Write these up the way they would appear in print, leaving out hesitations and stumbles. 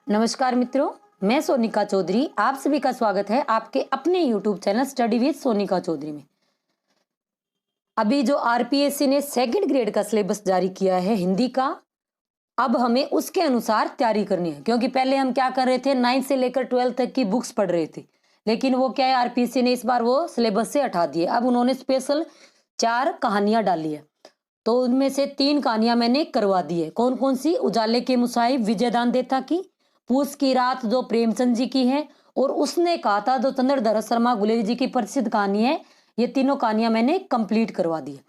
नमस्कार मित्रों, मैं सोनिका चौधरी। आप सभी का स्वागत है आपके अपने YouTube channel study with Sonika Chaudhary में। अभी जो आरपीएससी ने सेकंड ग्रेड का सिलेबस जारी किया है हिंदी का, अब हमें उसके अनुसार तैयारी करनी है, क्योंकि पहले हम क्या कर रहे थे, 9 से लेकर 12 तक की बुक्स पढ़ रहे थे, लेकिन वो क्या है, आरपीएससी ने इस बार वो सिलेबस से हटा दिए। अब उन्होंने स्पेशल 4 कहानियां डाली है, तो उनमें से 3 कहानियां मैंने करवा दी है। कौन कौन सी? उजाले के मुसाहिब विजयदान देता की, पूस की रात जो प्रेमचंद जी की है, और उसने कहा था जो चंद्रधर शर्मा गुलेरी जी की प्रसिद्ध कहानी है। ये तीनों कहानियां मैंने कंप्लीट करवा दी है।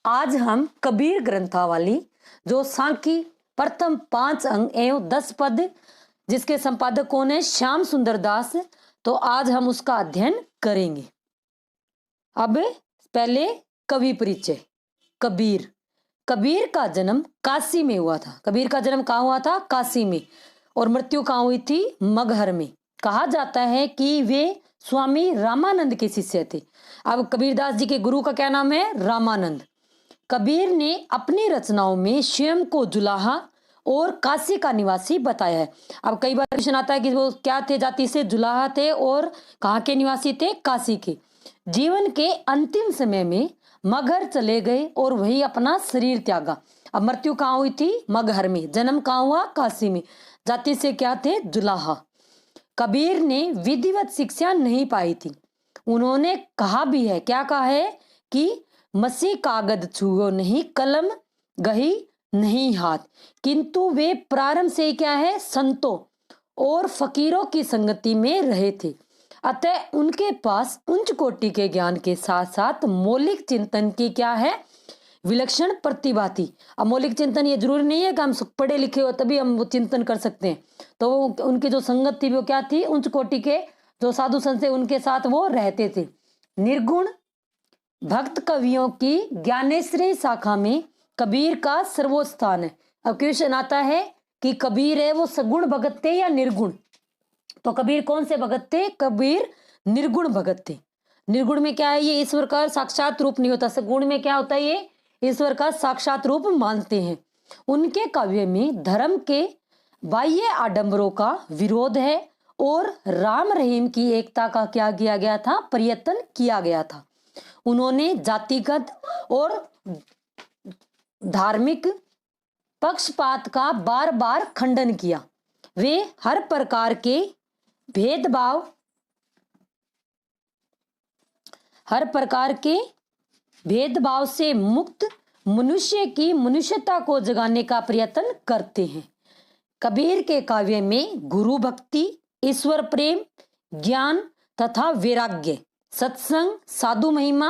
आज हम कबीर ग्रंथावली जो सांकी प्रथम 5 अंग एवं 10 पद, जिसके संपादक कौन है? श्याम सुंदर दास। तो आज हम उसका अध्ययन करेंगे। अब पहले कवि परिचय। कबीर। कबीर का जन्म काशी में हुआ था। कबीर का जन्म कहाँ हुआ था? काशी में। और मृत्यु कहाँ हुई थी? मगहर में। कहा जाता है कि वे स्वामी रामानंद के शिष्य थे। अब कबीरदास जी के गुरु का क्या नाम है? रामानंद। कबीर ने अपनी रचनाओं में स्वयं को जुलाहा और काशी का निवासी बताया है। अब कई बार क्वेश्चन आता है कि वो क्या थे जाति से? जुलाहा थे। और कहाँ के निवासी थे? काशी के। जीवन के अंतिम समय में मगहर चले गए और वही अपना शरीर त्यागा। अब मृत्यु कहाँ हुई थी? मगहर में। जन्म कहाँ हुआ? काशी में। जाति से क्या थे? जुलाहा। कबीर ने विधिवत शिक्षा नहीं पाई थी। उन्होंने कहा भी है, क्या कहा है? कि मसी कागद छुओ नहीं, कलम गही नहीं हाथ। किंतु वे प्रारंभ से क्या है? संतों और फकीरों की संगति में रहे थे। अतः उनके पास उच्च कोटि के ज्ञान के साथ साथ मौलिक चिंतन की क्या है? विलक्षण प्रतिभा थी। अब मौलिक चिंतन ये जरूरी नहीं है कि हम पढ़े लिखे हो तभी हम वो चिंतन कर सकते हैं। तो उनकी जो संगत थी वो क्या थी? उच्च कोटि के जो साधु संत थे उनके साथ वो रहते थे। निर्गुण भक्त कवियों की ज्ञानेश्वरी शाखा में कबीर का सर्वोच्च स्थान है। अब क्वेश्चन आता है कि कबीर है वो सगुण भगत थे या निर्गुण? तो कबीर कौन से भगत थे? कबीर निर्गुण भगत थे। निर्गुण में क्या है? ये ईश्वर का साक्षात रूप नहीं होता। सगुण में क्या होता है? ये ईश्वर का साक्षात रूप मानते हैं। उनके काव्य में धर्म के बाह्य आडंबरों का विरोध है और राम रहीम की एकता का क्या किया गया था? प्रयत्न किया गया था। उन्होंने जातिगत और धार्मिक पक्षपात का बार बार खंडन किया। वे हर प्रकार के भेदभाव से मुक्त मनुष्य की मनुष्यता को जगाने का प्रयत्न करते हैं। कबीर के काव्य में गुरु भक्ति, ईश्वर प्रेम, ज्ञान तथा वैराग्य, सत्संग, साधु महिमा,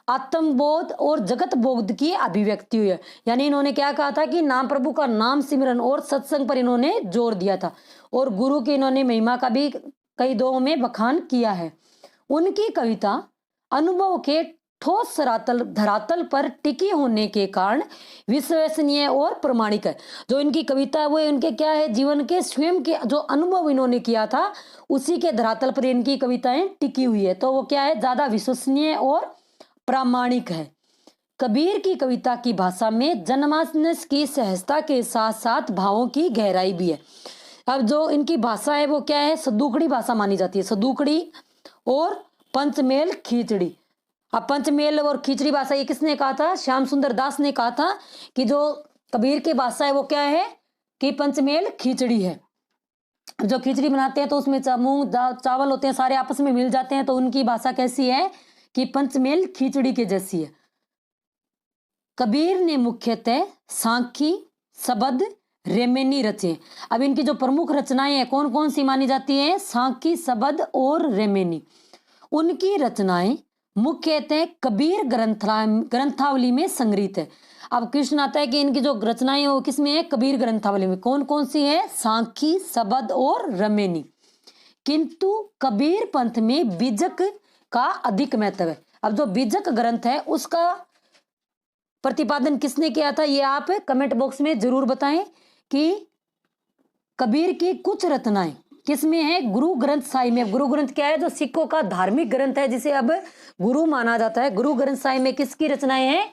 आत्मबोध और जगत बोध की अभिव्यक्ति हुई है। यानी इन्होंने क्या कहा था कि नाम प्रभु का नाम सिमरन और सत्संग पर इन्होंने जोर दिया था, और गुरु की इन्होंने महिमा का भी कई दोहों में बखान किया है। उनकी कविता अनुभव के ठोस धरातल पर टिकी होने के कारण विश्वसनीय और प्रमाणिक है। जो इनकी कविता है वो इनके क्या है? जीवन के स्वयं के जो अनुभव इन्होंने किया था उसी के धरातल पर इनकी कविताएं टिकी हुई है। तो वो क्या है? ज्यादा विश्वसनीय और प्रामाणिक है। कबीर की कविता की भाषा में जनमानस की सहजता के साथ साथ भावों की गहराई भी है। अब जो इनकी भाषा है वो क्या है? सदुकड़ी भाषा मानी जाती है। सदुकड़ी और पंचमेल खींचड़ी। अब पंचमेल और खींचड़ी भाषा ये किसने कहा था? श्याम सुंदर दास ने कहा था कि जो कबीर की भाषा है वो क्या है? कि पंचमेल खींचड़ी है। जो खिचड़ी बनाते हैं तो उसमें मूंग चावल होते हैं, सारे आपस में मिल जाते हैं, तो उनकी भाषा कैसी है? कि पंचमेल खिचड़ी के जैसी है। कबीर ने मुख्यतः सांखी, सबद, रेमेनी रचे। अब इनकी जो प्रमुख रचनाएं हैं कौन कौन सी मानी जाती है? सांखी, सबद और रेमेनी। उनकी रचनाएं मुख्यतः कबीर ग्रंथावली में संग्रहित है। अब क्वेश्चन आता है कि इनकी जो रचनाएं वो किसमें है? कबीर ग्रंथावली में। कौन कौन सी है? सांखी, सबद और रेमेनी। किंतु कबीर पंथ में बीजक का अधिक महत्व है। अब जो बीजक ग्रंथ है उसका प्रतिपादन किसने किया था? ये आप कमेंट बॉक्स में जरूर बताएं कि कबीर की कुछ रचनाएं किसमें है? गुरु ग्रंथ साहिब में। गुरु ग्रंथ क्या है? जो सिखों का धार्मिक ग्रंथ है, जिसे अब गुरु माना जाता है। गुरु ग्रंथ साहिब में किसकी रचनाएं हैं?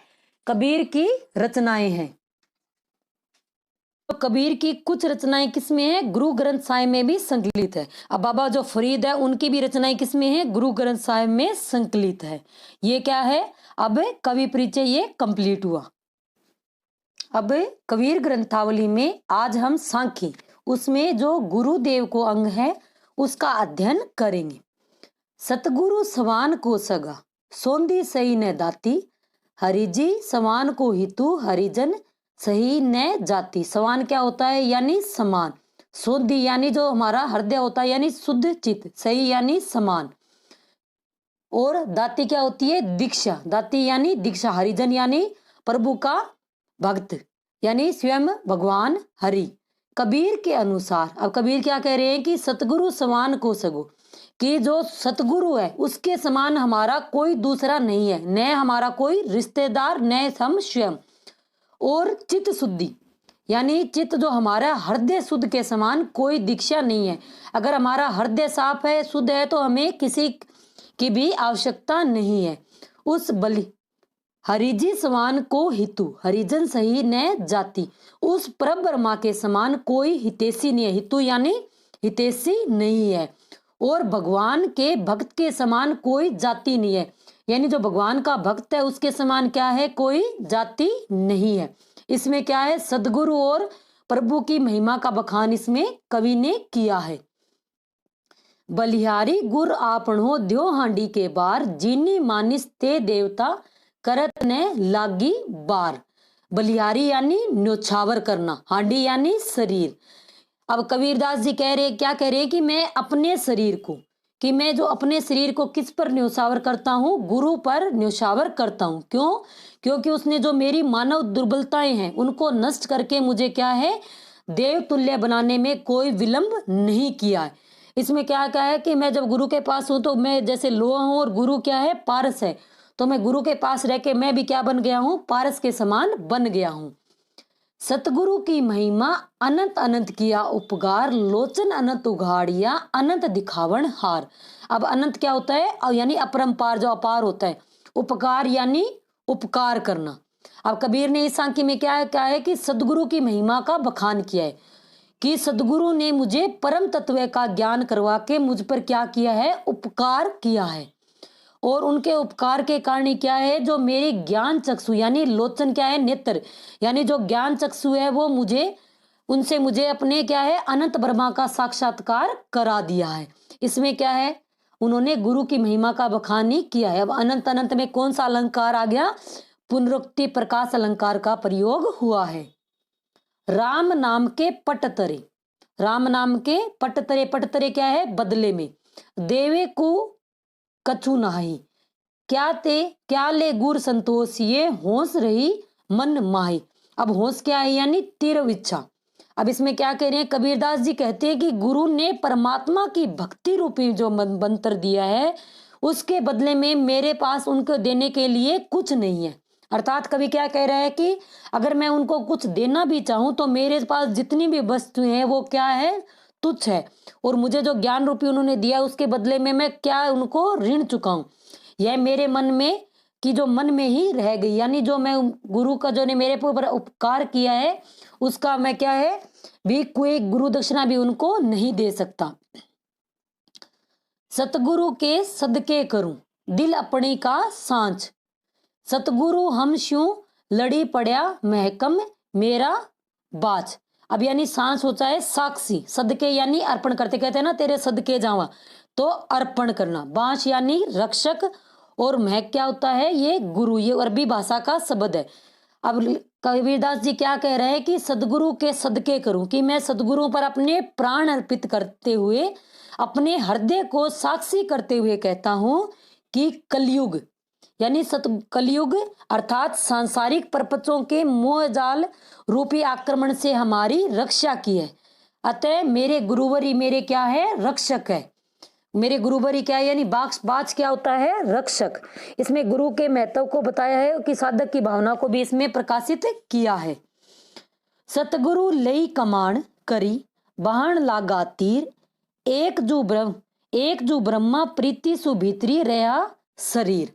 कबीर की रचनाएं हैं। तो कबीर की कुछ रचनाएं किसमें है? गुरु ग्रंथ साहिब में भी संकलित है। अब बाबा जो फरीद है उनकी भी रचनाएं किसमें है? गुरु ग्रंथ साहिब में संकलित है। ये क्या है? अब कवि परिचय ये कंप्लीट हुआ। अब कबीर ग्रंथावली में आज हम सांखी, उसमें जो गुरुदेव को अंग है उसका अध्ययन करेंगे। सतगुरु समान को सगा, सोंदी सही न दाती, हरिजी समान को हितु, हरिजन सही न जाति। समान क्या होता है? यानी समान। सोंदी यानी जो हमारा हृदय होता है यानी शुद्ध चित्त, सही यानी समान, और दाती क्या होती है? दीक्षा। दाती यानी दीक्षा। हरिजन यानी प्रभु का भक्त, यानी स्वयं भगवान हरि। कबीर के अनुसार, अब कबीर क्या कह रहे हैं कि सतगुरु समान को सगो, कि जो सतगुरु है उसके समान हमारा कोई दूसरा नहीं है, न हमारा कोई रिश्तेदार, न हम स्वयं। और चित्त शुद्धि यानी चित्त जो हमारा हृदय शुद्ध के समान कोई दीक्षा नहीं है। अगर हमारा हृदय साफ है, शुद्ध है, तो हमें किसी की भी आवश्यकता नहीं है। उस बलि हरिजी समान को हितु, हरिजन सही न जाति। उस परम ब्रह्मा के समान कोई हितैषी नहीं है। हितु यानी हितैषी नहीं है। और भगवान के भक्त के समान कोई जाति नहीं है, यानी जो भगवान का भक्त है उसके समान क्या है? कोई जाति नहीं है। इसमें क्या है? सदगुरु और प्रभु की महिमा का बखान इसमें कवि ने किया है। बलिहारी गुर आपणो द्यो हांडी के बार, जीनी मानिस ते देवता करत ने लागी बार। बलिहारी यानी न्योछावर करना, हांडी यानी शरीर। अब कबीरदास जी कह रहे, क्या कह रहे हैं कि मैं अपने शरीर को, कि मैं जो अपने शरीर को किस पर न्योछावर करता हूँ? गुरु पर न्योछावर करता हूँ। क्यों? क्योंकि उसने जो मेरी मानव दुर्बलताएं हैं उनको नष्ट करके मुझे क्या है? देव तुल्य बनाने में कोई विलंब नहीं किया है। इसमें क्या क्या है कि मैं जब गुरु के पास हूं तो मैं जैसे लोहा हूं और गुरु क्या है? पारस है। तो मैं गुरु के पास रह के मैं भी क्या बन गया हूं? पारस के समान बन गया हूं। सतगुरु की महिमा अनंत अनंत किया उपकार, लोचन अनंत उघाड़िया अनंत दिखावन हार। अब अनंत क्या होता है? यानी अपरंपार, जो अपार होता है। उपकार यानी उपकार करना। अब कबीर ने इस सांखी में क्या है कि सदगुरु की महिमा का बखान किया है, कि सदगुरु ने मुझे परम तत्व का ज्ञान करवा के मुझ पर क्या किया है? उपकार किया है। और उनके उपकार के कारण क्या है? जो मेरे ज्ञान चक्षु, यानी लोचन क्या है? नेत्र, यानी जो ज्ञान चक्षु है वो मुझे, उनसे मुझे अपने क्या है? अनंत ब्रह्मा का साक्षात्कार करा दिया है। इसमें क्या है? उन्होंने गुरु की महिमा का बखान ही किया है। अब अनंत अनंत में कौन सा अलंकार आ गया? पुनरुक्ति प्रकाश अलंकार का प्रयोग हुआ है। राम नाम के पटतरे, राम नाम के पटतरे, पटतरे क्या है? बदले में। देवे को कछु नाही, क्या ले गुर संतोष, ये होश रही मन माही। अब होश क्या है? यानी तीव्र इच्छा। अब इसमें क्या कह रहे हैं? कबीरदास जी कहते हैं कि गुरु ने परमात्मा की भक्ति रूपी जो मंत्र दिया है उसके बदले में मेरे पास उनको देने के लिए कुछ नहीं है। अर्थात कवि क्या कह रहा है कि अगर मैं उनको कुछ देना भी चाहूं तो मेरे पास जितनी भी वस्तुएं हैं वो क्या है? तुच्छ है। और मुझे जो ज्ञान रूपी उन्होंने दिया उसके बदले में मैं क्या उनको ऋण चुकाऊं? यह मेरे मन में कि जो मन में ही रह गई, यानी जो मैं गुरु का जो ने मेरे ऊपर उपकार किया है उसका मैं क्या है? भी कोई गुरु दक्षिणा भी उनको नहीं दे सकता। सतगुरु के सदके करूं, दिल अपनी का सांच, सतगुरु हम श्यों लड़ी पड़ा महकम मेरा बाच। अब यानी सांस होता है साक्षी, सदके यानी अर्पण करते, कहते हैं ना तेरे सदके जावा, तो अर्पण करना। बांस यानी रक्षक, और महक क्या होता है? ये गुरु, ये अरबी भाषा का शब्द है। अब कबीरदास जी क्या कह रहे हैं कि सदगुरु के सदके करूं, कि मैं सदगुरु पर अपने प्राण अर्पित करते हुए, अपने हृदय को साक्षी करते हुए कहता हूं कि कलयुग यानी कलयुग अर्थात सांसारिक परपचों के मोहजाल रूपी आक्रमण से हमारी रक्षा की है। अतः मेरे गुरुवरी मेरे क्या है? रक्षक है। मेरे गुरुवरी क्या है? यानी बाच क्या होता है? रक्षक। इसमें गुरु के महत्व को बताया है कि साधक की भावना को भी इसमें प्रकाशित किया है। सतगुरु लई कमाण करी, बहान लागा तीर, एक जू ब्रह्मा प्रीति सु भीतरी रहा शरीर।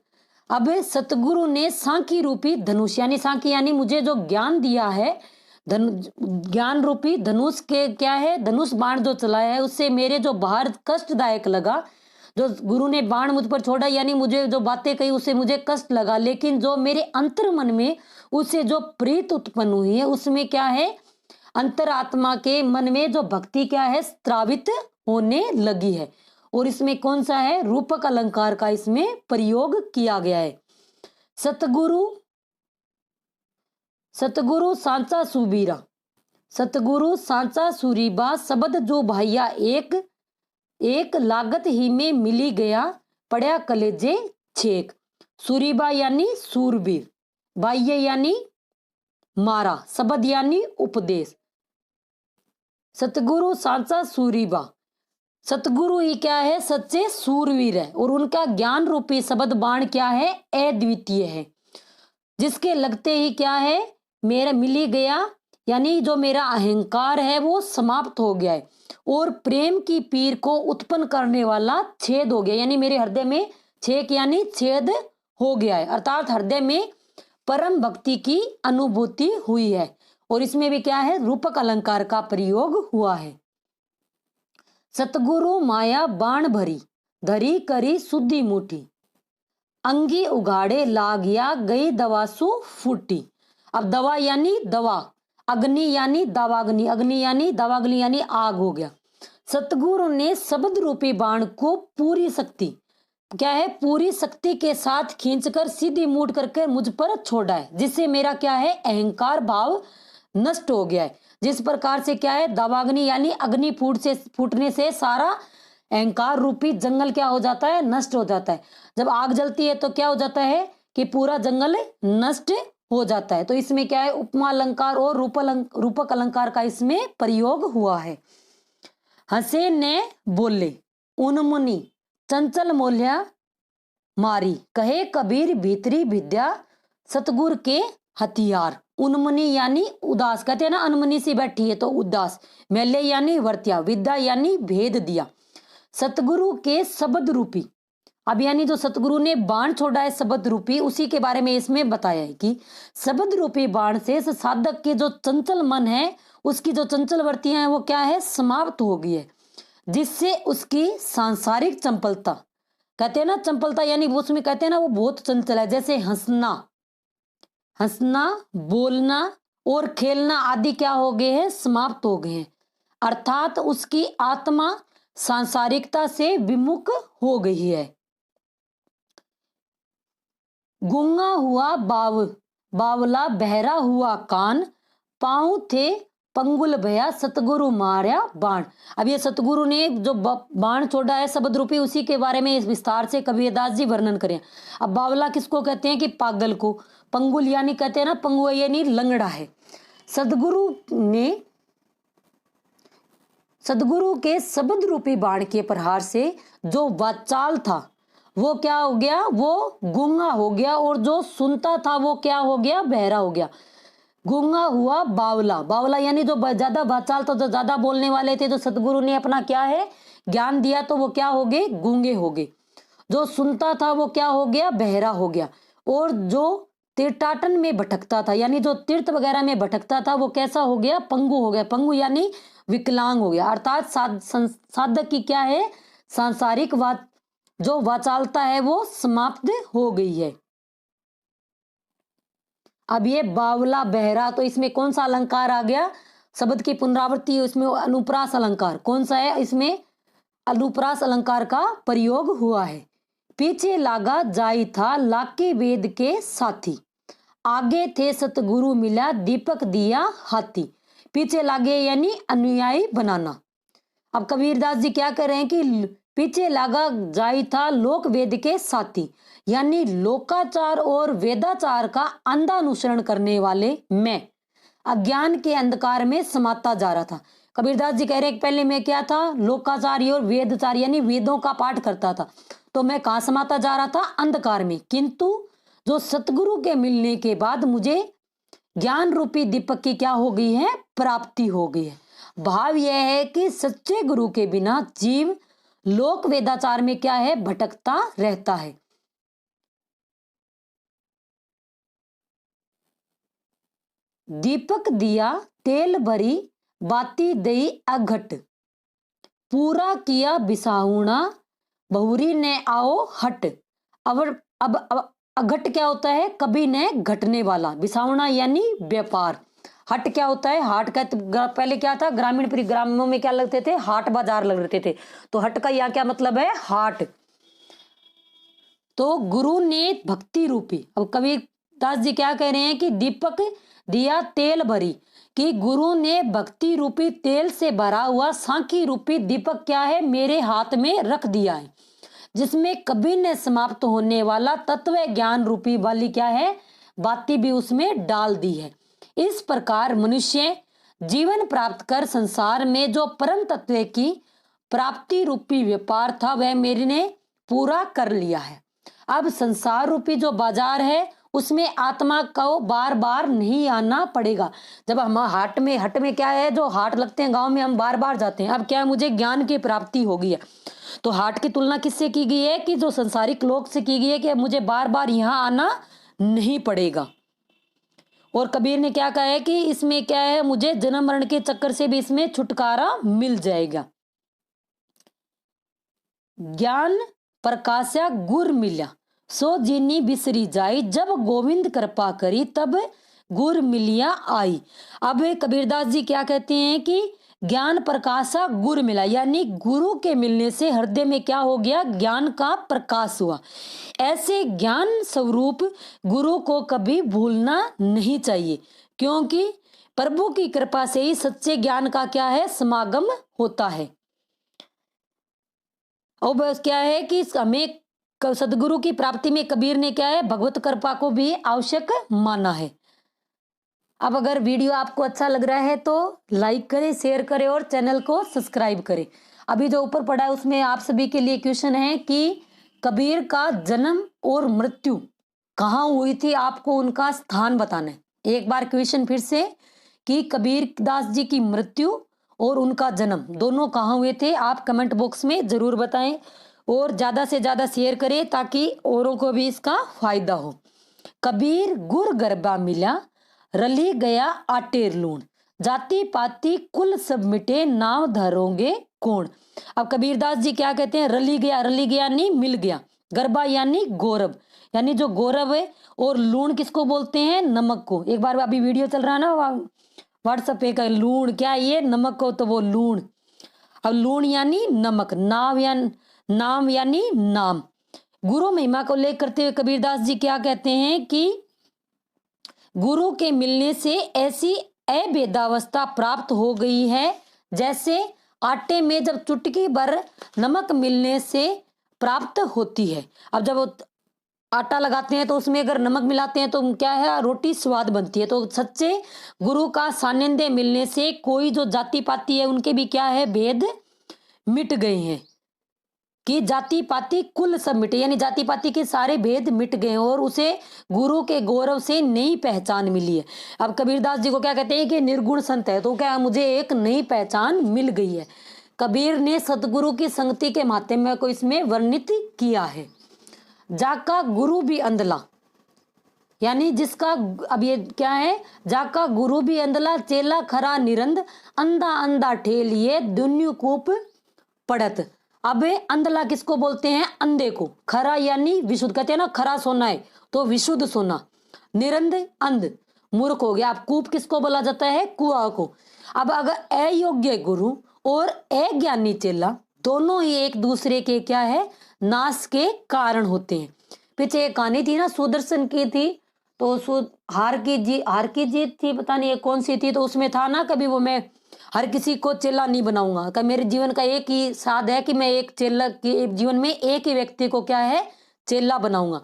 अब सतगुरु ने सांखी रूपी धनुष, यानी सांखी यानी मुझे जो ज्ञान दिया है, ज्ञान रूपी धनुष के क्या है, धनुष बाण जो चलाया है उससे मेरे जो बाहर कष्टदायक लगा, जो गुरु ने बाण मुझ पर छोड़ा यानी मुझे जो बातें कही उससे मुझे कष्ट लगा, लेकिन जो मेरे अंतर मन में उससे जो प्रीत उत्पन्न हुई है उसमें क्या है, अंतरात्मा के मन में जो भक्ति क्या है स्त्रावित होने लगी है। और इसमें कौन सा है, रूपक अलंकार का इसमें प्रयोग किया गया है। सतगुरु सतगुरु सांचा सुबीरा, सतगुरु सांचा सुरीबा शब्द जो भाइया एक एक लागत ही में मिली गया, पड़या कलेजे छेक। सुरीबा यानी सूरबीर, बाह्य यानी मारा, शब्द यानी उपदेश। सतगुरु सांचा सूरीबा, सतगुरु ही क्या है, सच्चे सूरवीर है और उनका ज्ञान रूपी शब्द बाण क्या है, अद्वितीय है, जिसके लगते ही क्या है, मेरा मिली गया यानी जो मेरा अहंकार है वो समाप्त हो गया है और प्रेम की पीर को उत्पन्न करने वाला छेद हो गया, यानी मेरे हृदय में छेद यानी छेद हो गया है, अर्थात हृदय में परम भक्ति की अनुभूति हुई है। और इसमें भी क्या है, रूपक अलंकार का प्रयोग हुआ है। सतगुरु माया बाण भरी, धरी करी सुधी मुठी, अंगी उगाड़े लागया गई दवासु फूटी। अब दवा यानी दवा, अग्नि यानी दावाग्नि, अग्नि यानी दावाग्नि यानी आग हो गया। सतगुरु ने शब्द रूपी बाण को पूरी शक्ति क्या है, पूरी शक्ति के साथ खींचकर सीधी मूठ करके मुझ पर छोड़ा है, जिससे मेरा क्या है, अहंकार भाव नष्ट हो गया है। जिस प्रकार से क्या है, दावाग्नि यानी अग्नि फूटने से सारा अहंकार रूपी जंगल क्या हो जाता है, नष्ट हो जाता है। जब आग जलती है तो क्या हो जाता है कि पूरा जंगल नष्ट हो जाता है। तो इसमें क्या है, उपमा अलंकार और रूपक अलंकार का इसमें प्रयोग हुआ है। हंसे ने बोले उन्मुनि चंचल मोल्या मारी, कहे कबीर भीतरी विद्या सतगुर के हथियार। उन्मुनि यानी उदास, कहते हैं ना अनमनी सी बैठी है तो उदास, मेले यानी वर्त्या, विद्या यानी भेद दिया। सतगुरु के शब्द रूपी, अब यानी जो सतगुरु ने बाण छोड़ा है शब्द रूपी, उसी के बारे में इसमें बताया है कि शब्द रूपी बाण से साधक के जो चंचल मन है, उसकी जो चंचल वृत्तियां हैं वो क्या है, समाप्त हो गई है, जिससे उसकी सांसारिक चंपलता, कहते हैं ना चंपलता यानी उसमें कहते हैं ना वो बहुत चंचल है, जैसे हंसना बोलना और खेलना आदि क्या हो गए हैं, समाप्त हो गए हैं, अर्थात उसकी आत्मा सांसारिकता से विमुख हो गई है। गूंगा हुआ बावला बहरा हुआ कान, पांव थे पंगुल भया सतगुरु मार्या बाण। अब ये सतगुरु ने जो बाण छोड़ा है शब्द रूपी, उसी के बारे में इस विस्तार से कबीरदास जी वर्णन करें। अब बावला किसको कहते हैं कि पागल को, पंगुल यानी कहते हैं ना पंगुआ यानी लंगड़ा है। सदगुरु के शब्द रूपी बाण के प्रहार से जो वाचाल था वो क्या हो गया, वो गूंगा हो गया, और जो सुनता था वो क्या हो गया, बहरा हो गया। गूंगा हुआ बावला यानी जो ज्यादा वाचाल था, जो ज्यादा बोलने वाले थे, जो सतगुरु ने अपना क्या है ज्ञान दिया तो वो क्या हो गए, गूंगे हो गए। जो सुनता था वो क्या हो गया, बहरा हो गया। और जो तीर्थाटन में भटकता था यानी जो तीर्थ वगैरह में भटकता था वो कैसा हो गया, पंगु हो गया, पंगु यानी विकलांग हो गया। अर्थात साधक की क्या है, सांसारिक जो वाचालता है वो समाप्त हो गई है। अब ये बावला बहरा, तो इसमें कौन सा अलंकार आ गया, शब्द की पुनरावृत्ति, इसमें अनुप्रास अलंकार कौन सा है, इसमें अनुप्रास अलंकार का प्रयोग हुआ है। पीछे लागा जाई था लाके वेद के साथी, आगे थे सतगुरु मिला दीपक दिया हाथी। पीछे लागे यानी अनुयायी बनाना। अब कबीरदास जी क्या कह रहे हैं कि पीछे लागा जाई था लोक वेद के साथी, यानी लोकाचार और वेदाचार का अंधा अनुसरण करने वाले मैं अज्ञान के अंधकार में समाता जा रहा था। कबीरदास जी कह रहे हैं पहले मैं क्या था, लोकाचारी और वेदचार यानी वेदों का पाठ करता था, तो मैं कहां समाता जा रहा था, अंधकार में। किंतु जो सतगुरु के मिलने के बाद मुझे ज्ञान रूपी दीपक की क्या हो गई है, प्राप्ति हो गई है। भाव यह है कि सच्चे गुरु के बिना जीव लोक वेदाचार में क्या है, भटकता रहता है। दीपक दिया तेल भरी बाती दई अघट, पूरा किया बिसाहुणा बहुरी ने आओ हट। अब अघट क्या होता है? कभी न घटने वाला। बिसाहुणा यानी व्यापार। हट क्या होता है? हाट का पहले क्या था? ग्रामीण परिग्रामों में क्या लगते थे? हाट बाजार लगते थे। तो हट का यहाँ क्या मतलब है? हाट। तो गुरु ने भक्ति रूपी, अब कबीरदास जी क्या कह रहे हैं कि दीपक दिया तेल भरी, कि गुरु ने भक्ति रूपी तेल से भरा हुआ सांखी रूपी दीपक क्या है? मेरे हाथ में रख दिया है, जिसमें कभी न समाप्त होने वाला तत्व ज्ञान रूपी वाली क्या है? बाती भी उसमें डाल दी है। इस प्रकार मनुष्य जीवन प्राप्त कर संसार में जो परम तत्व की प्राप्ति रूपी व्यापार था वह मेरे ने पूरा कर लिया है। अब संसार रूपी जो बाजार है उसमें आत्मा को बार बार नहीं आना पड़ेगा। जब हम हट में क्या है? जो हाट लगते हैं गांव में, हम बार बार जाते हैं। अब क्या है? मुझे ज्ञान की प्राप्ति हो गई है। तो हाट की तुलना किससे की गई है? कि जो संसारिक लोक से की गई है, कि मुझे बार बार यहाँ आना नहीं पड़ेगा। और कबीर ने क्या कहा है कि इसमें क्या है? मुझे जन्म मरण के चक्कर से भी इसमें छुटकारा मिल जाएगा। ज्ञान प्रकाशा गुर मिला, सो जीनी बिसरी जाई, जब गोविंद कृपा करी तब गुर मिलिया आई। अब कबीरदास जी क्या कहते हैं कि ज्ञान प्रकाशा गुर मिला, यानी गुरु के मिलने से हृदय में क्या हो गया? ज्ञान का प्रकाश हुआ। ऐसे ज्ञान स्वरूप गुरु को कभी भूलना नहीं चाहिए, क्योंकि प्रभु की कृपा से ही सच्चे ज्ञान का क्या है? समागम होता है। और बस क्या है कि हमें सदगुरु की प्राप्ति में कबीर ने क्या है? भगवत कृपा को भी आवश्यक माना है। अब अगर वीडियो आपको अच्छा लग रहा है तो लाइक करें, शेयर करें और चैनल को सब्सक्राइब करें। अभी जो ऊपर पड़ा है उसमें आप सभी के लिए क्वेश्चन है कि कबीर का जन्म और मृत्यु कहाँ हुई थी? आपको उनका स्थान बताना है। एक बार क्वेश्चन फिर से, कि कबीर दास जी की मृत्यु और उनका जन्म दोनों कहाँ हुए थे? आप कमेंट बॉक्स में जरूर बताएं और ज्यादा से ज्यादा शेयर करें ताकि औरों को भी इसका फायदा हो। कबीर गुर गरबा मिला, रली गया आटेर लूण, जाति पाति कुल सब मिटे, नाव धरोगे कौन। अब कबीरदास जी क्या कहते हैं? रली गया नहीं मिल गया, गरबा यानी गौरव, यानी जो गौरव है, और लूण किसको बोलते हैं? नमक को। एक बार अभी वीडियो चल रहा है ना व्हाट्सएप पे का, लूण क्या ये? नमक को, तो वो लूण। अब लूण यानी नमक, नाम यानी नाम। गुरु महिमा को लेकर करते हुए कबीरदास जी क्या कहते हैं कि गुरु के मिलने से ऐसी अभेदावस्था प्राप्त हो गई है जैसे आटे में जब चुटकी भर नमक मिलने से प्राप्त होती है। अब जब आटा लगाते हैं तो उसमें अगर नमक मिलाते हैं तो क्या है? रोटी स्वाद बनती है। तो सच्चे गुरु का सानिध्य मिलने से कोई जो जाति पाति है उनके भी क्या है? भेद मिट गए हैं, कि जाति पाति कुल सब मिटे, यानी जाति पाति के सारे भेद मिट गए और उसे गुरु के गौरव से नई पहचान मिली है। अब कबीरदास जी को क्या कहते हैं कि निर्गुण संत है, तो क्या मुझे एक नई पहचान मिल गई है। कबीर ने सतगुरु की संगति के माध्यम को इसमें वर्णित किया है। जाका गुरु भी अंधला, यानी जिसका, अब ये क्या है? जाका गुरु भी अंधला, चेला खरा निरंद, अंधा अंधा ठेलिए दुन्यू कूप पड़त। अब अंधला किसको बोलते हैं? अंधे को। खरा यानी विशुद्ध, कहते हैं ना खरा सोना है, तो विशुद्ध सोना। निरंद अंध, मूर्ख हो गया। अब कूप किसको बोला जाता है? कुआं को। अब अगर अयोग्य गुरु और अज्ञानी चेला दोनों ही एक दूसरे के क्या है? नाश के कारण होते हैं। पीछे एक कहानी थी ना सुदर्शन की थी, तो हार की जीत थी, पता नहीं कौन सी थी, तो उसमें था ना कभी वो, मैं हर किसी को चेला नहीं बनाऊंगा, कि मेरे जीवन का एक ही साध है कि मैं एक चेला के जीवन में एक ही व्यक्ति को क्या है? चेला बनाऊंगा।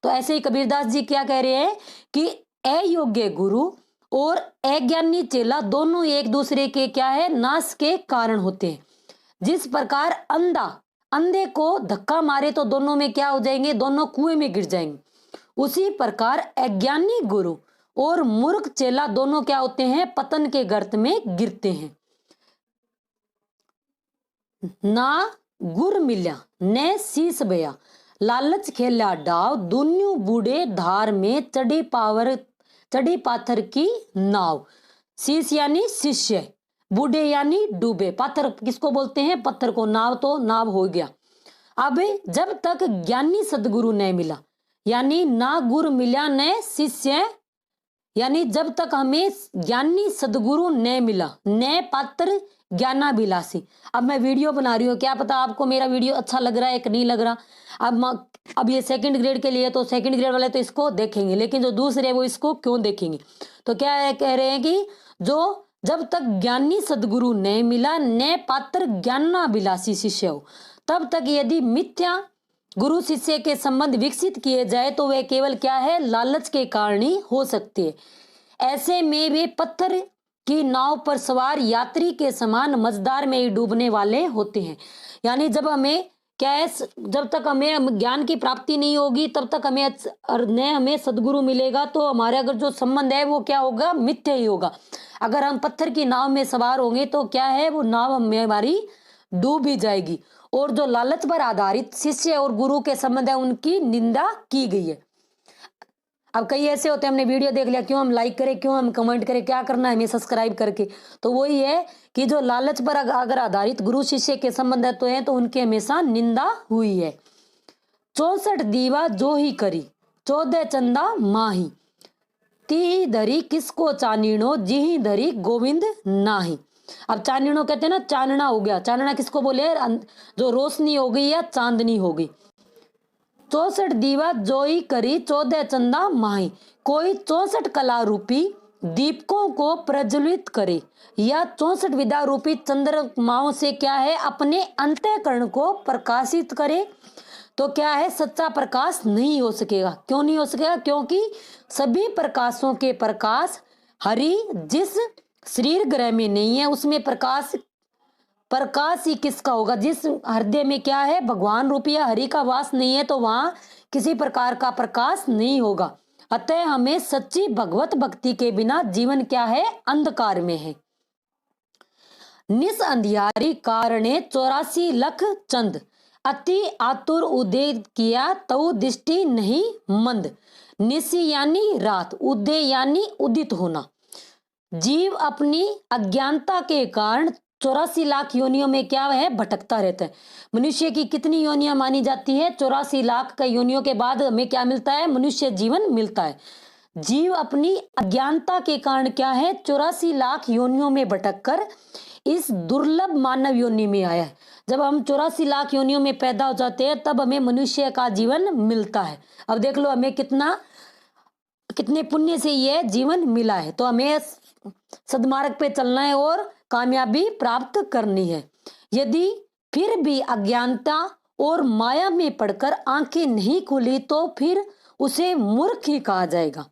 तो ऐसे ही कबीरदास जी क्या कह रहे हैं कि अयोग्य गुरु और अज्ञानी चेला दोनों एक दूसरे के क्या है? नाश के कारण होते हैं। जिस प्रकार अंधे को धक्का मारे तो दोनों में क्या हो जाएंगे? दोनों कुएं में गिर जाएंगे। उसी प्रकार अज्ञानी गुरु और मूर्ख चेला दोनों क्या होते हैं? पतन के गर्त में गिरते हैं। ना गुर मिल्या ने शीस बया, लालच खेला डाव, दुन्यू बूढ़े धार में चढ़ी पाथर की नाव। शिष्य यानी शिष्य, बूढ़े यानी डूबे। पत्थर किसको बोलते हैं? पत्थर को। नाव तो नाव हो गया। अब जब तक ज्ञानी सदगुरु नहीं मिला, यानी ना गुरु मिला न शिष्य, यानी जब तक हमें ज्ञानी सदगुरु नहीं मिला, न पात्र ज्ञानाभिलाषी। अब मैं वीडियो बना रही हूँ, क्या पता आपको मेरा वीडियो अच्छा लग रहा है कि नहीं लग रहा। अब ये सेकंड ग्रेड के लिए, तो सेकंड ग्रेड वाले तो इसको देखेंगे, लेकिन जो दूसरे वो इसको क्यों देखेंगे? तो क्या है, कह रहे हैं कि जो जब तक ज्ञानी सदगुरु नहीं मिला, न पात्र ज्ञानाभिलाषी शिष्य हो, तब तक यदि मिथ्या गुरु शिष्य के संबंध विकसित किए जाए तो वे केवल क्या है, लालच के कारण ही हो सकते हैं। ऐसे में वे पत्थर की नाव पर सवार यात्री के समान मझधार में ही डूबने वाले होते हैं। यानी जब हमें क्या है, जब तक हमें ज्ञान की प्राप्ति नहीं होगी, तब तक हमें सदगुरु मिलेगा, तो हमारे अगर जो संबंध है वो क्या होगा, मिथ्या ही होगा। अगर हम पत्थर की नाव में सवार होंगे तो क्या है, वो नाव हमारी डूब ही जाएगी। और जो लालच पर आधारित शिष्य और गुरु के संबंध है, उनकी निंदा की गई है। अब कई ऐसे होते हैं, हमने वीडियो देख लिया, क्यों हम लाइक करें, क्यों हम कमेंट करें, क्या करना है हमें सब्सक्राइब करके। तो वही है कि जो लालच पर अगर आधारित गुरु शिष्य के संबंध तो है, तो उनकी हमेशा निंदा हुई है। 64 दीवा जो ही करी, 14 चंदा माही, ती धरी किसको चानीनो, जी धरी गोविंद नाही। अब चानीनो कहते हैं ना, चानना हो गया। चानना किसको बोले? जो रोशनी हो गई या चांदनी हो गई। 64 दीवा जोई करी, 14 चंदा माही। कोई 64 कला रूपी दीपकों को प्रज्वलित करे, या 64 विद्या रूपी चंद्रमाओं से क्या है, अपने अंतःकरण को प्रकाशित करे, तो क्या है, सच्चा प्रकाश नहीं हो सकेगा। क्यों नहीं हो सकेगा? क्योंकि सभी प्रकाशों के प्रकाश हरि जिस शरीर ग्रह में नहीं है, उसमें प्रकाश ही किसका होगा? जिस हृदय में क्या है, भगवान रूपी या हरि का वास नहीं है, तो वहां किसी प्रकार का प्रकाश नहीं होगा। अतः हमें सच्ची भगवत भक्ति के बिना जीवन क्या है, अंधकार में है। निस अंधियारी कारणे 84 लख चंद, अति आतुर उदय किया तऊ दृष्टि नहीं मंद। निसी यानी रात, उदय यानी उदित होना। जीव अपनी अज्ञानता के कारण 84 लाख योनियों में क्या है, भटकता रहता है। मनुष्य की कितनी योनियां मानी जाती है? 84 लाख का योनियों के बाद हमें क्या मिलता है? मनुष्य जीवन मिलता है। जीव अपनी अज्ञानता के कारण क्या है, 84 लाख योनियों में भटककर इस दुर्लभ मानव योनि में आया है। जब हम 84 लाख योनियों में पैदा हो जाते हैं, तब हमें मनुष्य का जीवन मिलता है। अब देख लो हमें कितने पुण्य से यह जीवन मिला है। तो हमें सदमार्ग पे चलना है और कामयाबी प्राप्त करनी है। यदि फिर भी अज्ञानता और माया में पड़कर आंखें नहीं खुली, तो फिर उसे मूर्ख ही कहा जाएगा।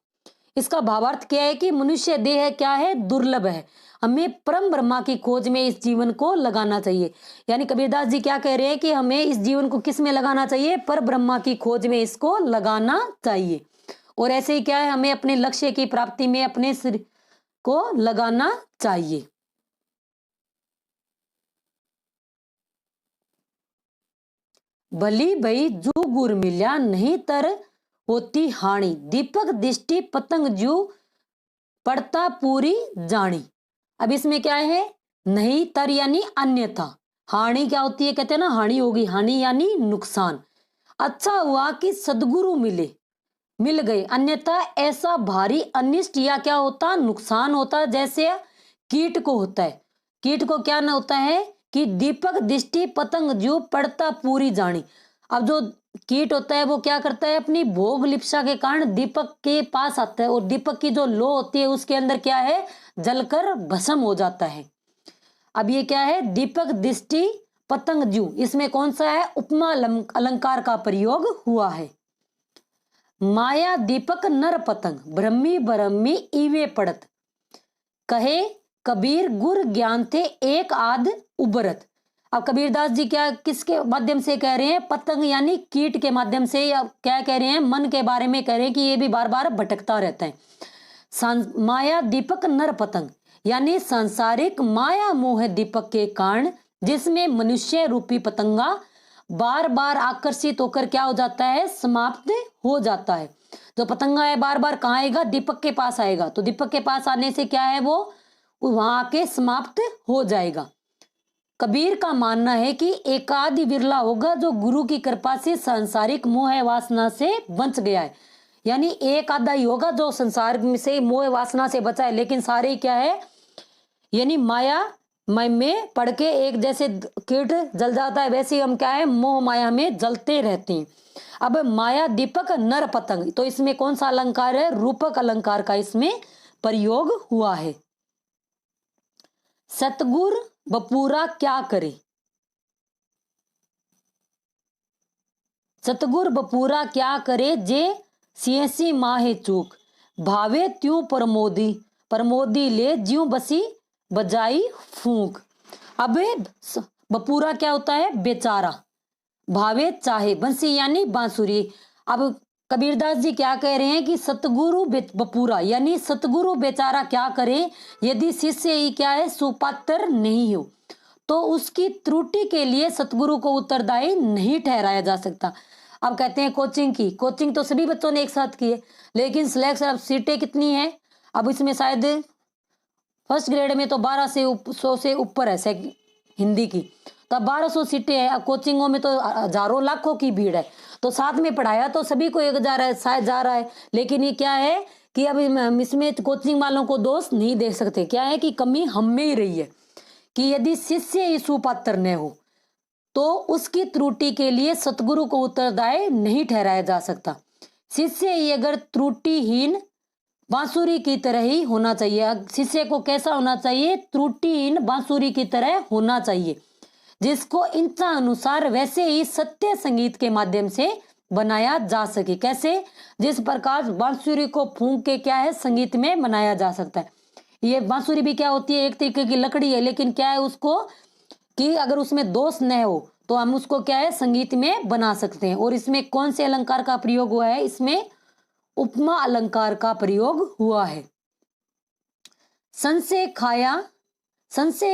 इसका भावार्थ क्या है कि मनुष्य देह क्या है, दुर्लभ है। हमें परम ब्रह्मा की खोज में इस जीवन को लगाना चाहिए। यानी कबीरदास जी क्या कह रहे हैं कि हमें इस जीवन को किस में लगाना चाहिए? पर ब्रह्मा की खोज में इसको लगाना चाहिए। और ऐसे ही क्या है, हमें अपने लक्ष्य की प्राप्ति में अपने सिर को लगाना चाहिए। भली भई जू गुर मिल्या, नहीं तर होती हानि। दीपक दृष्टि पतंग जू पड़ता पूरी जानी। अब इसमें क्या है, नहीं तर यानी अन्यथा, हानि क्या होती है, कहते हैं ना हानि होगी। हानि यानी नुकसान। अच्छा हुआ कि सदगुरु मिल गए, अन्यथा ऐसा भारी अनिष्ट या क्या होता, नुकसान होता, जैसे कीट को होता है। कीट को क्या ना होता है कि दीपक दृष्टि पतंग जो पड़ता पूरी जानी। अब जो कीट होता है वो क्या करता है, अपनी भोग लिप्सा के कारण दीपक के पास आता है, और दीपक की जो लो होती है उसके अंदर क्या है, जलकर भस्म हो जाता है। अब ये क्या है, दीपक दृष्टि पतंग जू, इसमें कौन सा है, उपमा अलंकार का प्रयोग हुआ है। माया दीपक नर पतंग, ब्रह्मी ब्रह्मी ईवे पड़त, कहे कबीर गुर ज्ञान थे एक आध उबरत। अब कबीरदास जी क्या किसके माध्यम से कह रहे हैं, पतंग यानी कीट के माध्यम से, या क्या कह रहे हैं, मन के बारे में कह रहे हैं कि ये भी बार बार भटकता रहता है। माया दीपक नर पतंग यानी सांसारिक माया मोह दीपक के कारण, जिसमें मनुष्य रूपी पतंगा बार बार आकर्षित होकर क्या हो जाता है, समाप्त हो जाता है। जो पतंगा है बार बार कहाँ आएगा, दीपक के पास आएगा। तो दीपक के पास आने से क्या है, वो वहां आके समाप्त हो जाएगा। कबीर का मानना है कि एकादि विरला होगा जो गुरु की कृपा से सांसारिक मोह वासना से बच गया है। यानी एक आधा ही होगा जो संसार से मोह वासना से बचा है, लेकिन सारे क्या है, यानी माया में पड़ के एक जैसे कीट जल जाता है वैसे हम क्या है, मोह माया में जलते रहते हैं। अब माया दीपक नर पतंग, तो इसमें कौन सा अलंकार है, रूपक अलंकार का इसमें प्रयोग हुआ है। सतगुर बपूरा क्या करे, सतगुर बपूरा क्या करे जे सियसी माहे चूक, भावे त्यों प्रमोदी, प्रमोदी ले ज्यों बसी बजाई फूंक। अब बपूरा क्या होता है, बेचारा, भावे चाहे, बंसी यानी बांसुरी। अब कबीरदास जी क्या कह रहे हैं कि सतगुरु बपूरा यानी सतगुरु बेचारा क्या करे, यदि शिष्य ही क्या है सुपात्र नहीं हो तो उसकी त्रुटि के लिए सतगुरु को उत्तरदायी नहीं ठहराया जा सकता। अब कहते हैं कोचिंग की, कोचिंग तो सभी बच्चों ने एक साथ की है, लेकिन सिलेक्शन अब सीटें कितनी है, अब इसमें शायद फर्स्ट ग्रेड में तो 100 से ऊपर है हिंदी की, तो 1200 सीटें हैं। अब कोचिंगों में तो हजारों लाखों की भीड़ है, तो साथ में पढ़ाया तो सभी को 1000 शायद जा रहा है, लेकिन ये क्या है कि अब इसमें कोचिंग वालों को दोष नहीं दे सकते। क्या है कि कमी हम में ही रही है कि यदि शिष्य ही सुपात्र न हो तो उसकी त्रुटि के लिए सतगुरु को उत्तरदायी नहीं ठहराया जा सकता। शिष्य ही अगर त्रुटिहीन बांसुरी की तरह ही होना चाहिए। शिष्य को कैसा होना चाहिए, त्रुटिहीन बांसुरी की तरह होना चाहिए, जिसको इच्छा अनुसार वैसे ही सत्य संगीत के माध्यम से बनाया जा सके। कैसे, जिस प्रकार बांसुरी को फूंक के क्या है संगीत में बनाया जा सकता है। ये बांसुरी भी क्या होती है, एक तरीके की लकड़ी है, लेकिन क्या है उसको कि अगर उसमें दोष न हो तो हम उसको क्या है संगीत में बना सकते हैं। और इसमें कौन से अलंकार का प्रयोग हुआ है, इसमें उपमा अलंकार का प्रयोग हुआ है। संशय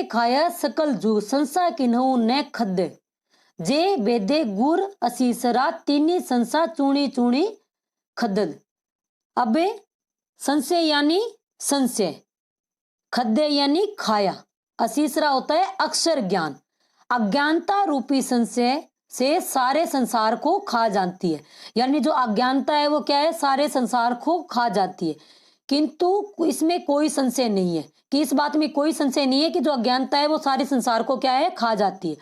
खाया सकल जू, संसा किन्हू न खद्दे, जे बेदे गुर असीसरा तीनी संसा चूणी चूणी खद्दद। अब संशय यानी संशय, खद्दे यानी खाया, असीसरा होता है अक्षर ज्ञान। अज्ञानता रूपी संशय से सारे संसार को खा जाती है, यानी जो अज्ञानता है वो क्या है, सारे संसार को खा जाती है। किंतु इसमें कोई संशय नहीं है कि इस बात में कोई संशय नहीं है कि जो अज्ञानता है वो सारे संसार को क्या है खा जाती है।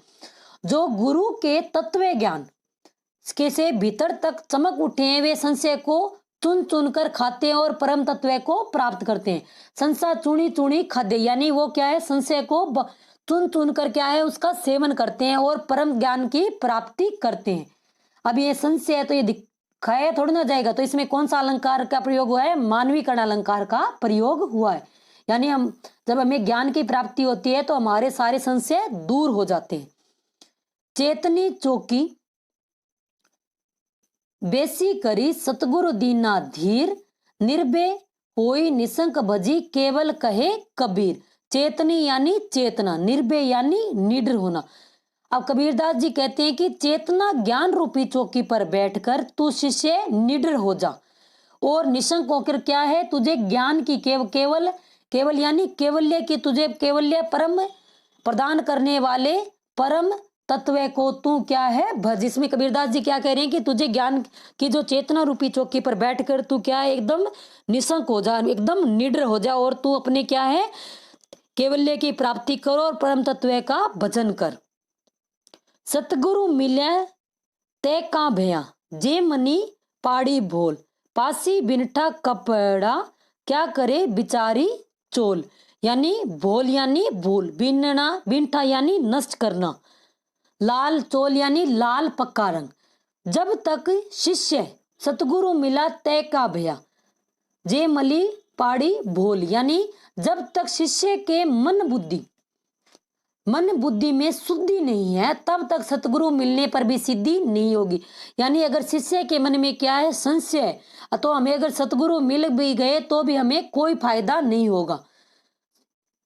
जो गुरु के तत्व ज्ञान के से भीतर तक चमक उठे हैं वे संशय को चुन चुन कर खाते हैं और परम तत्व को प्राप्त करते हैं। संसा चुनी चुनी खाद्य, यानी वो क्या है संशय को चुन चुन कर क्या है उसका सेवन करते हैं और परम ज्ञान की प्राप्ति करते हैं। अब ये संशय है तो ये दिखाया थोड़ी ना जाएगा, तो इसमें कौन सा अलंकार का प्रयोग हुआ है, मानवीकरण अलंकार का प्रयोग हुआ है। यानी हम जब हमें ज्ञान की प्राप्ति होती है तो हमारे सारे संशय दूर हो जाते हैं। चेतनी चौकी बेसी करी सतगुरु दीना धीर, निर्भय होई निशंक भजी केवल कहे कबीर। चेतनी यानी चेतना, निर्भय यानी निडर होना। अब कबीरदास जी कहते हैं कि चेतना ज्ञान रूपी चौकी पर बैठकर तू शिष्य निडर हो जा और निशंक होकर क्या है तुझे ज्ञान की केवल यानी केवल्य की, तुझे केवल्य परम प्रदान करने वाले परम तत्व को तू क्या है भज। इसमें कबीरदास जी क्या कह रहे हैं कि तुझे ज्ञान की जो चेतना रूपी चौकी पर बैठकर तू क्या है एकदम निशंक हो जा, एकदम निडर हो जा और तू अपने क्या है केवल्य की प्राप्ति करो और परम तत्व का भजन कर। सतगुरु मिले ते का भया, जे मनी पाड़ी भोल, पासी बिनठा कपड़ा क्या करे बिचारी चोल। यानी भोल यानी भूल, बिनना बिनठा यानी नष्ट करना, लाल चोल यानी लाल पक्का रंग। जब तक शिष्य सतगुरु मिला तय का भया, जे मली पाड़ी भोल, यानी जब तक शिष्य के मन बुद्धि में शुद्धि नहीं है तब तक सतगुरु मिलने पर भी सिद्धि नहीं होगी। यानी अगर शिष्य के मन में क्या है संशय, तो हमें अगर सतगुरु मिल भी गए तो भी हमें कोई फायदा नहीं होगा।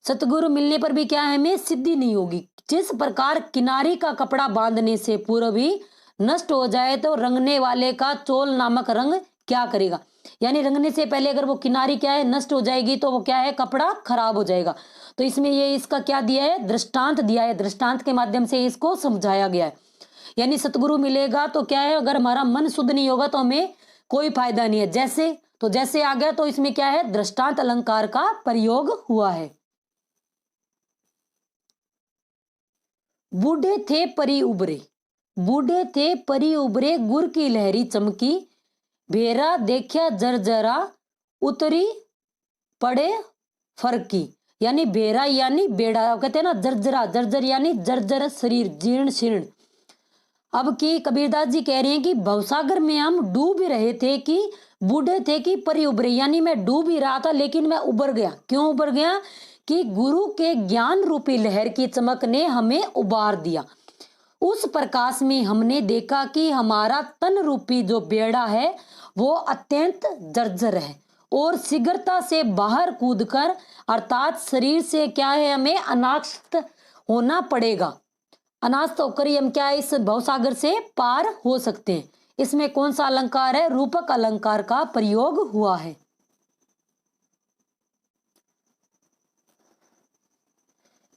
सतगुरु मिलने पर भी क्या है हमें सिद्धि नहीं होगी। जिस प्रकार किनारी का कपड़ा बांधने से पूर्व ही नष्ट हो जाए तो रंगने वाले का चोल नामक रंग क्या करेगा, यानी रंगने से पहले अगर वो किनारी क्या है नष्ट हो जाएगी तो वो क्या है कपड़ा खराब हो जाएगा। तो इसमें ये इसका क्या दिया है, दृष्टांत दिया है, दृष्टांत के माध्यम से इसको समझाया गया है। यानी सतगुरु मिलेगा तो क्या है, अगर हमारा मन शुद्ध नहीं होगा तो हमें कोई फायदा नहीं है। जैसे आ गया, तो इसमें क्या है, दृष्टांत अलंकार का प्रयोग हुआ है। बूढ़े थे परी उबरे, बूढ़े थे परी उबरे, गुर की लहरी चमकी, भेरा देखा जरजरा, उतरी पड़े फरकी। यानी भेरा यानी बेड़ा, कहते हैं ना जर्जरा, जर्जर यानी जर्जर शरीर, जीर्ण शीर्ण। अब की कबीरदास जी कह रहे हैं कि भवसागर में हम डूब रहे थे, कि बूढ़े थे कि परी उबरे, यानी मैं डूब ही रहा था लेकिन मैं उबर गया। क्यों उबर गया, कि गुरु के ज्ञान रूपी लहर की चमक ने हमें उबार दिया। उस प्रकाश में हमने देखा कि हमारा तन रूपी जो बेड़ा है वो अत्यंत जर्जर है और शीघ्रता से बाहर कूदकर अर्थात शरीर से क्या है हमें अनास्त होना पड़ेगा। अनास्त होकर ही हम क्या है इस भवसागर से पार हो सकते हैं। इसमें कौन सा अलंकार है, रूपक अलंकार का प्रयोग हुआ है।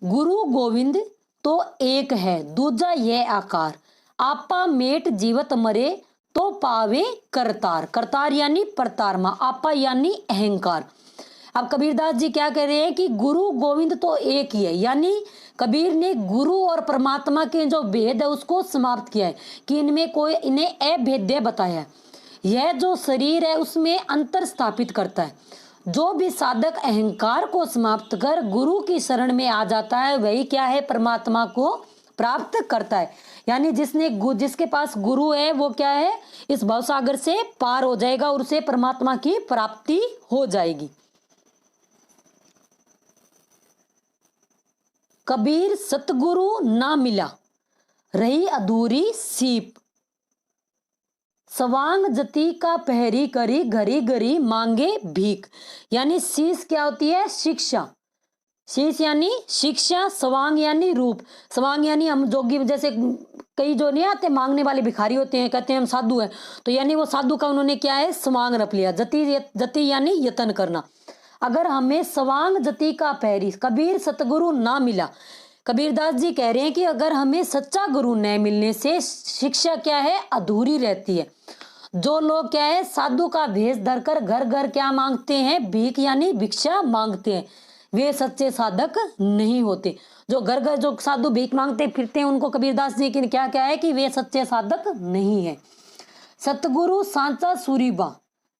गुरु गोविंद तो एक है, दूजा यह आकार, आपा मेट जीवत मरे, तो पावे करतार। करतार यानी परतारमा, आपा यानी अहंकार। अब कबीरदास जी क्या कह रहे हैं कि गुरु गोविंद तो एक ही है, यानी कबीर ने गुरु और परमात्मा के जो भेद है उसको समाप्त किया है, कि इनमें कोई इन्हें अभेद्य बताया है। यह जो शरीर है उसमें अंतर स्थापित करता है। जो भी साधक अहंकार को समाप्त कर गुरु की शरण में आ जाता है वही क्या है, परमात्मा को प्राप्त करता है। यानी जिसके पास गुरु है वो क्या है, इस भवसागर से पार हो जाएगा और उसे परमात्मा की प्राप्ति हो जाएगी। कबीर सतगुरु ना मिला, रही अधूरी सीप, सवांग जति का पहरी करी, घरी घरी मांगे भीख। यानी शीश क्या होती है, शिक्षा। शीश यानी शिक्षा, सवांग यानी रूप। सवांग यानी हम जोगी, जैसे कई जो नहीं आते मांगने वाले भिखारी होते हैं, कहते हैं हम साधु हैं, तो यानी वो साधु का उन्होंने क्या है, सवांग रख लिया। जति यानी यतन करना। अगर हमें सवांग जति का पहरी, कबीर सतगुरु ना मिला, कबीरदास जी कह रहे हैं कि अगर हमें सच्चा गुरु न मिलने से शिक्षा क्या है, अधूरी रहती है। जो लोग क्या है साधु का भेष धरकर घर घर क्या मांगते हैं, भीख यानी भिक्षा मांगते हैं, वे सच्चे साधक नहीं होते। जो घर घर जो साधु भीख मांगते फिरते हैं उनको कबीरदास जी की क्या क्या है कि वे सच्चे साधक नहीं है। सतगुरु सांचा सूरीबा,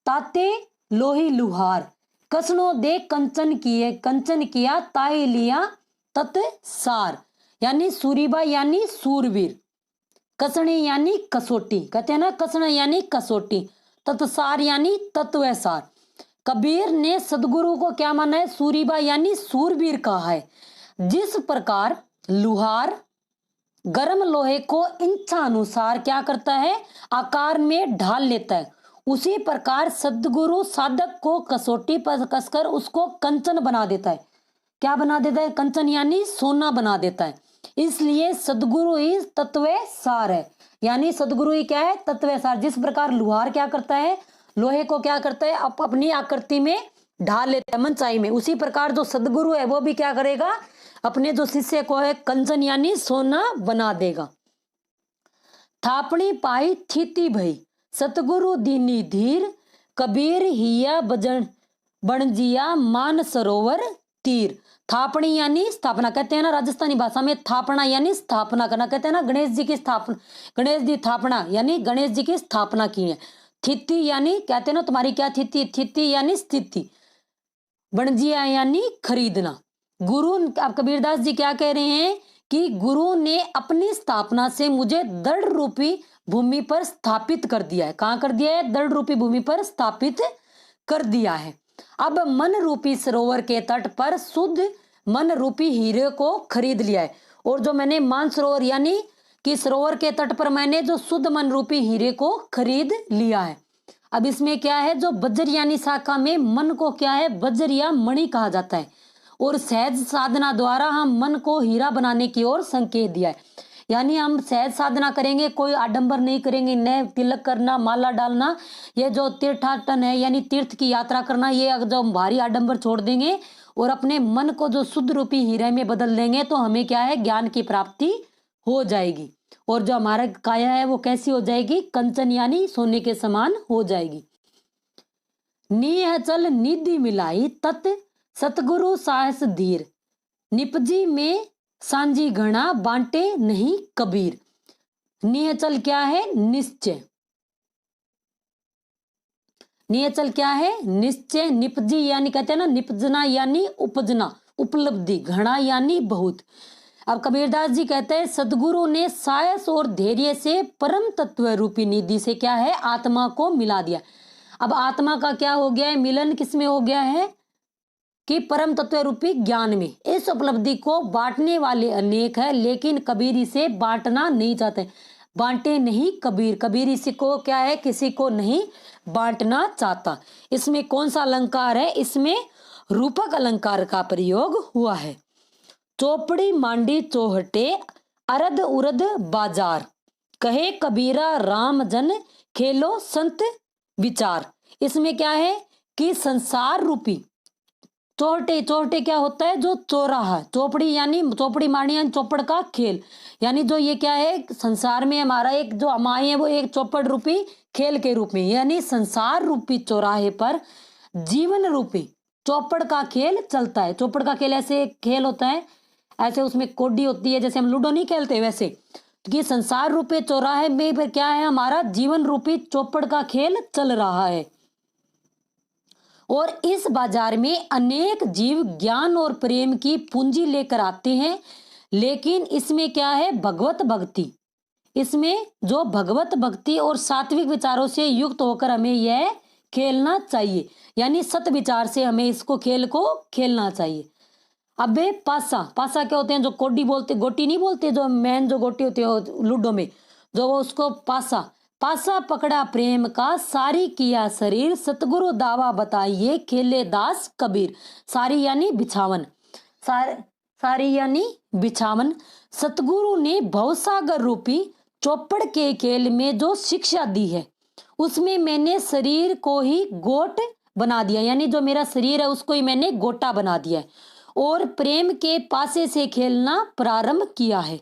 ताते लोही लुहार, कसनो दे कंचन किया, ताई लिया तत्सार। यानी सूरीबा यानी सूरवीर, कसणी यानी कसोटी, कहते हैं ना कसना यानी कसोटी, तत्सार यानी तत्वसार। कबीर ने सदगुरु को क्या माना है, सूरीबा यानी सूरवीर कहा है। जिस प्रकार लुहार गर्म लोहे को इच्छा अनुसार क्या करता है, आकार में ढाल लेता है, उसी प्रकार सदगुरु साधक को कसोटी पर कसकर उसको कंचन बना देता है। क्या बना देता है, कंचन यानी सोना बना देता है। इसलिए सदगुरु ही तत्व सार है, यानी सदगुरु ही क्या है, तत्व सार। जिस प्रकार लुहार क्या करता है, लोहे को क्या करता है, अपनी आकृति में ढाल लेता है मनचाही में, उसी प्रकार जो सदगुरु है वो भी क्या करेगा, अपने जो शिष्य को है कंचन यानी सोना बना देगा। थापड़ी पाई थीती भई, सतगुरु दीनी धीर, कबीर हिया बजन बनजिया मान सरोवर तीर। थापड़ी यानी स्थापना, कहते हैं ना राजस्थानी भाषा में थापना यानी स्थापना करना, कहते हैं ना गणेश जी की स्थापना, गणेश जी थापना यानी गणेश जी की स्थापना की है। थिति यानी कहते हैं ना तुम्हारी क्या थिति, थिति यानी स्थिति, बनजिया यानी खरीदना। गुरु, अब कबीरदास जी क्या कह रहे हैं कि गुरु ने अपनी स्थापना से मुझे दृढ़ रूपी भूमि पर स्थापित कर दिया है। कहां कर दिया है, दृढ़ रूपी भूमि पर स्थापित कर दिया है। अब मन रूपी सरोवर के तट पर शुद्ध मन रूपी हीरे को खरीद लिया है। और जो मैंने मान सरोवर यानी कि सरोवर के तट पर मैंने जो शुद्ध मन रूपी हीरे को खरीद लिया है। अब इसमें क्या है, जो वज्र यानी शाखा में मन को क्या है, वज्र या मणि कहा जाता है, और सहज साधना द्वारा हम मन को हीरा बनाने की ओर संकेत दिया है। यानी हम सहज साधना करेंगे, कोई आडंबर नहीं करेंगे, न तिलक करना, माला डालना, ये जो तीर्थाटन है यानी तीर्थ की यात्रा करना, ये अगर जो हम भारी आडंबर छोड़ देंगे और अपने मन को जो शुद्ध रूपी हीरे में बदल देंगे तो हमें क्या है, ज्ञान की प्राप्ति हो जाएगी। और जो हमारा काया है वो कैसी हो जाएगी, कंचन यानी सोने के समान हो जाएगी। नीह चल निधि मिलाई तत् सतगुरु साहस धीर, निपजी में सांझी घना बांटे नहीं कबीर। नियचल क्या है, निश्चय। नियचल क्या है, निश्चय। निपजी यानी कहते हैं ना, निपजना यानी उपजना, उपलब्धि। घना यानी बहुत। अब कबीरदास जी कहते हैं सदगुरु ने साहस और धैर्य से परम तत्व रूपी निधि से क्या है, आत्मा को मिला दिया। अब आत्मा का क्या हो गया है, मिलन किसमें हो गया है कि परम तत्व रूपी ज्ञान में। इस उपलब्धि को बांटने वाले अनेक है, लेकिन कबीर इसे बांटना नहीं चाहते। बांटे नहीं कबीर, कबीर इसी को क्या है, किसी को नहीं बांटना चाहता। इसमें कौन सा अलंकार है, इसमें रूपक अलंकार का प्रयोग हुआ है। चौपड़ी मांडी चौहटे अरद उरद बाजार, कहे कबीरा राम जन खेलो संत विचार। इसमें क्या है कि संसार रूपी चौहटे, चौहटे क्या होता है, जो चौराहा। चौपड़ी यानी चौपड़ी मांडी यानी चौपड़ का खेल, यानी जो ये क्या है, संसार में हमारा एक जो अमाई है वो एक चौपड़ रूपी खेल के रूप में, यानी संसार रूपी चौराहे पर जीवन रूपी चौपड़ का खेल चलता है। चौपड़ का खेल ऐसे खेल होता है, ऐसे उसमें कोडी होती है, जैसे हम लूडो नहीं खेलते वैसे कि संसार रूपी चौराहे में पर क्या है, हमारा जीवन रूपी चौपड़ का खेल चल रहा है। और इस बाजार में अनेक जीव ज्ञान और प्रेम की पूंजी लेकर आते हैं, लेकिन इसमें क्या है, भगवत भक्ति। इसमें जो भगवत भक्ति और सात्विक विचारों से युक्त होकर हमें यह खेलना चाहिए, यानी सत विचार से हमें इसको खेल को खेलना चाहिए। अब पासा, पासा क्या होते हैं, जो कोडी बोलते, गोटी नहीं बोलते, जो मैन जो गोटी होती है लूडो में, जो वो उसको पासा। पासा पकड़ा प्रेम का सारी किया शरीर, सतगुरु दावा बताइए खेले दास कबीर। सारी यानी बिछावन, सारी यानी बिछावन। सतगुरु ने भवसागर रूपी चौपड़ के खेल में जो शिक्षा दी है उसमें मैंने शरीर को ही गोट बना दिया, यानी जो मेरा शरीर है उसको ही मैंने गोटा बना दिया है, और प्रेम के पासे से खेलना प्रारंभ किया है,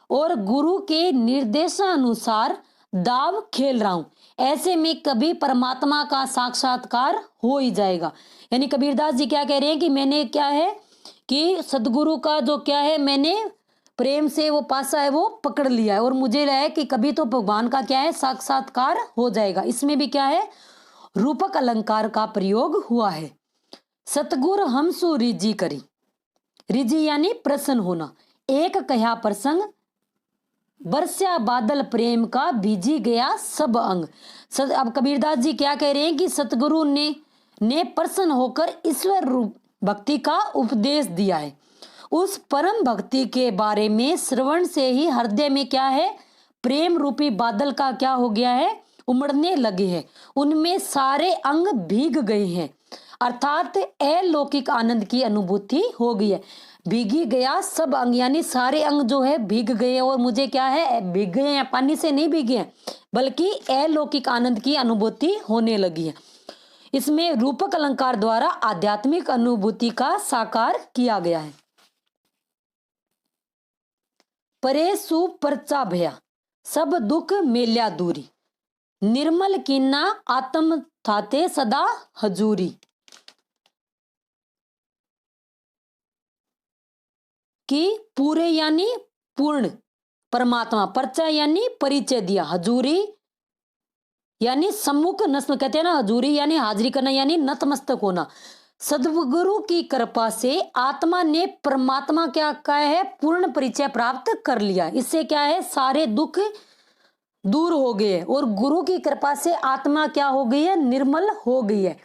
और गुरु के निर्देशानुसार दाव खेल रहा हूं। ऐसे में कभी परमात्मा का साक्षात्कार हो ही जाएगा। यानी कबीरदास जी क्या कह रहे हैं कि मैंने क्या है कि सदगुरु का जो क्या है, मैंने प्रेम से वो पासा है वो पकड़ लिया है, और मुझे लगा है कि कभी तो भगवान का क्या है, साक्षात्कार हो जाएगा। इसमें भी क्या है, रूपक अलंकार का प्रयोग हुआ है। सतगुर हमसु रिजी करी, रिजी यानी प्रसन्न होना। एक कहा प्रसंग बरस्या बादल प्रेम का भीजी गया सब अंग। अब कबीरदास जी क्या कह रहे हैं कि सतगुरु ने प्रसन्न होकर ईश्वर रूप भक्ति का उपदेश दिया है। उस परम भक्ति के बारे में श्रवण से ही हृदय में क्या है, प्रेम रूपी बादल का क्या हो गया है, उमड़ने लगे हैं। उनमें सारे अंग भीग गए हैं, अर्थात अलौकिक आनंद की अनुभूति हो गई है। भीगी गया सब अंग, यानी सारे अंग जो है भीग गए, और मुझे क्या है, भीग गए हैं, पानी से नहीं भीगे हैं, बल्कि अलौकिक आनंद की अनुभूति होने लगी है। इसमें रूपक अलंकार द्वारा आध्यात्मिक अनुभूति का साकार किया गया है। परे सु परचा भया सब दुख मेल्या दूरी, निर्मल कीना आत्म थाते सदा हजूरी। कि पूरे यानी पूर्ण परमात्मा, परचा यानी परिचय दिया, हजूरी यानी सम्मुख नस्म कहते हैं ना, हजूरी यानी हाजिरी करना, यानी नतमस्तक होना। सदगुरु की कृपा से आत्मा ने परमात्मा क्या कहा है, पूर्ण परिचय प्राप्त कर लिया। इससे क्या है, सारे दुख दूर हो गए, और गुरु की कृपा से आत्मा क्या हो गई है, निर्मल हो गई है।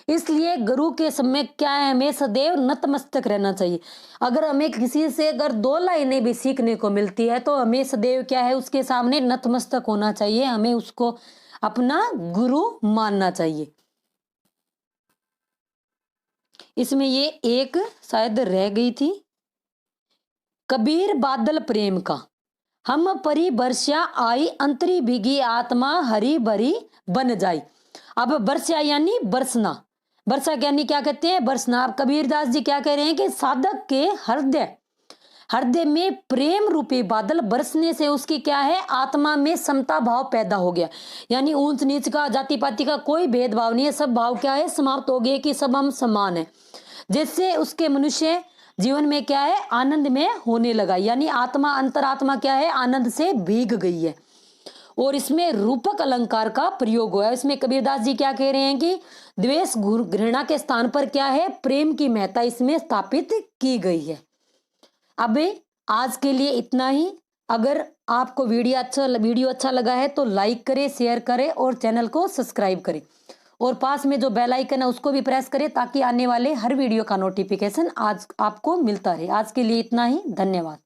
इसलिए गुरु के समय क्या है, हमें सदैव नतमस्तक रहना चाहिए। अगर हमें किसी से अगर दो लाइनें भी सीखने को मिलती है तो हमें सदैव क्या है, उसके सामने नतमस्तक होना चाहिए, हमें उसको अपना गुरु मानना चाहिए। इसमें ये एक शायद रह गई थी, कबीर बादल प्रेम का हम परी बरस्या आई अंतरी भीगी आत्मा हरी भरी बन जाई। अब बरस्या यानी बरसना, वर्षा यानी क्या कहते हैं, बरसना। अब कबीरदास जी क्या कह रहे हैं कि साधक के हृदय हृदय में प्रेम रूपी बादल बरसने से उसकी क्या है, आत्मा में समता भाव पैदा हो गया। यानी ऊंच नीच का, जाति पाति का कोई भेदभाव नहीं है, सब भाव क्या है, समाप्त हो गए कि सब हम समान है। जिससे उसके मनुष्य जीवन में क्या है, आनंद में होने लगा। यानी आत्मा, अंतरात्मा क्या है, आनंद से भीग गई है। और इसमें रूपक अलंकार का प्रयोग हुआ है। इसमें कबीरदास जी क्या कह रहे हैं कि द्वेष घृणा के स्थान पर क्या है, प्रेम की महत्ता इसमें स्थापित की गई है। अब आज के लिए इतना ही। अगर आपको वीडियो अच्छा लगा है तो लाइक करें, शेयर करें और चैनल को सब्सक्राइब करें। और पास में जो बेल आइकन है उसको भी प्रेस करें ताकि आने वाले हर वीडियो का नोटिफिकेशन आज आपको मिलता रहे। आज के लिए इतना ही, धन्यवाद।